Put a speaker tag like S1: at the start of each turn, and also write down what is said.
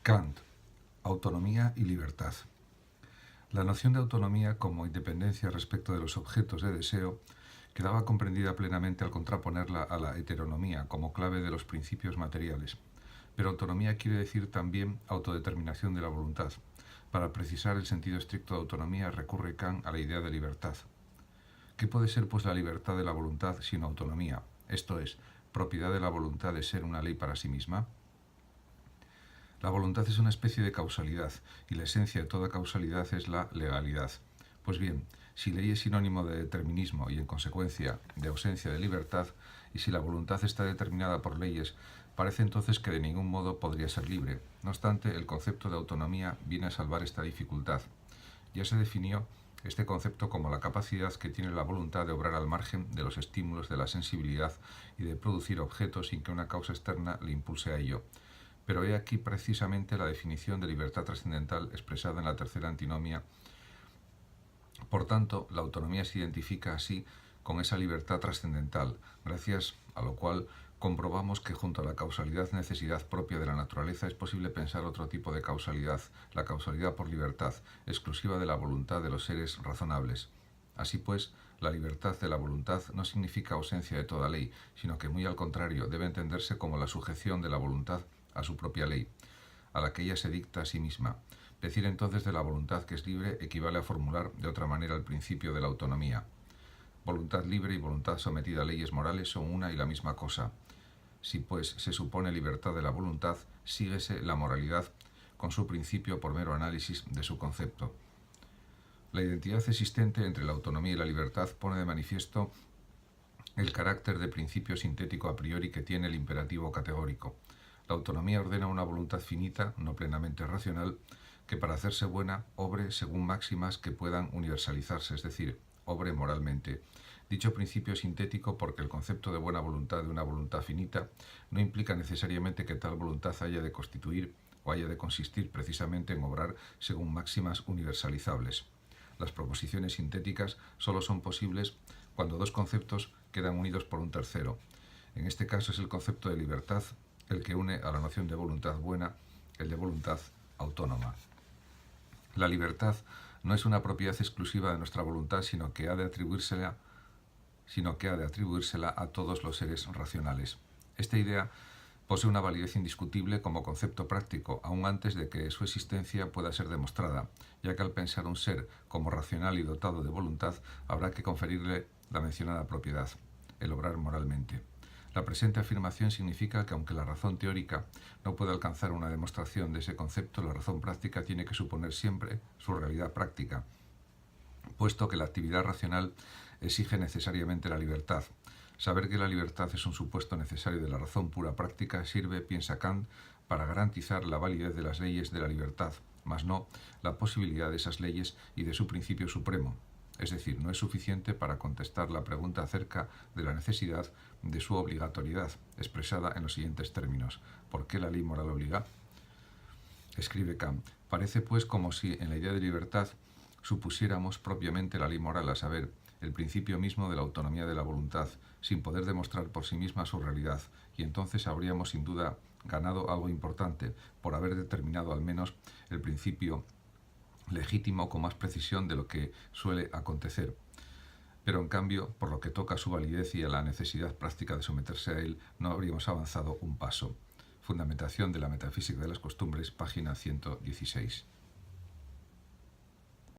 S1: Kant, autonomía y libertad. La noción de autonomía como independencia respecto de los objetos de deseo quedaba comprendida plenamente al contraponerla a la heteronomía como clave de los principios materiales. Pero autonomía quiere decir también autodeterminación de la voluntad. Para precisar el sentido estricto de autonomía recurre Kant a la idea de libertad. ¿Qué puede ser pues la libertad de la voluntad sino autonomía? Esto es, propiedad de la voluntad de ser una ley para sí misma. La voluntad es una especie de causalidad, y la esencia de toda causalidad es la legalidad. Pues bien, si ley es sinónimo de determinismo y en consecuencia de ausencia de libertad, y si la voluntad está determinada por leyes, parece entonces que de ningún modo podría ser libre. No obstante, el concepto de autonomía viene a salvar esta dificultad. Ya se definió este concepto como la capacidad que tiene la voluntad de obrar al margen de los estímulos de la sensibilidad y de producir objetos sin que una causa externa le impulse a ello. Pero he aquí precisamente la definición de libertad trascendental expresada en la tercera antinomia. Por tanto, la autonomía se identifica así con esa libertad trascendental, gracias a lo cual comprobamos que junto a la causalidad-necesidad propia de la naturaleza es posible pensar otro tipo de causalidad, la causalidad por libertad, exclusiva de la voluntad de los seres razonables. Así pues, la libertad de la voluntad no significa ausencia de toda ley, sino que muy al contrario debe entenderse como la sujeción de la voluntad a su propia ley, a la que ella se dicta a sí misma. Decir entonces de la voluntad que es libre equivale a formular de otra manera el principio de la autonomía. Voluntad libre y voluntad sometida a leyes morales son una y la misma cosa. Si pues se supone libertad de la voluntad, síguese la moralidad con su principio por mero análisis de su concepto. La identidad existente entre la autonomía y la libertad pone de manifiesto el carácter de principio sintético a priori que tiene el imperativo categórico. La autonomía ordena una voluntad finita, no plenamente racional, que para hacerse buena obre según máximas que puedan universalizarse, es decir, obre moralmente. Dicho principio es sintético porque el concepto de buena voluntad de una voluntad finita no implica necesariamente que tal voluntad haya de constituir o haya de consistir precisamente en obrar según máximas universalizables. Las proposiciones sintéticas solo son posibles cuando dos conceptos quedan unidos por un tercero. En este caso es el concepto de libertad el que une a la noción de voluntad buena el de voluntad autónoma. La libertad no es una propiedad exclusiva de nuestra voluntad, sino que ha de atribuírsela a todos los seres racionales. Esta idea posee una validez indiscutible como concepto práctico, aún antes de que su existencia pueda ser demostrada, ya que al pensar un ser como racional y dotado de voluntad, habrá que conferirle la mencionada propiedad, el obrar moralmente. La presente afirmación significa que aunque la razón teórica no puede alcanzar una demostración de ese concepto, la razón práctica tiene que suponer siempre su realidad práctica, puesto que la actividad racional exige necesariamente la libertad. Saber que la libertad es un supuesto necesario de la razón pura práctica sirve, piensa Kant, para garantizar la validez de las leyes de la libertad, mas no la posibilidad de esas leyes y de su principio supremo. Es decir, no es suficiente para contestar la pregunta acerca de la necesidad de su obligatoriedad, expresada en los siguientes términos. ¿Por qué la ley moral obliga? Escribe Kant. Parece pues como si en la idea de libertad supusiéramos propiamente la ley moral, a saber, el principio mismo de la autonomía de la voluntad, sin poder demostrar por sí misma su realidad, y entonces habríamos sin duda ganado algo importante por haber determinado al menos el principio legítimo con más precisión de lo que suele acontecer. Pero en cambio, por lo que toca a su validez y a la necesidad práctica de someterse a él, no habríamos avanzado un paso. Fundamentación de la metafísica de las costumbres, página 116.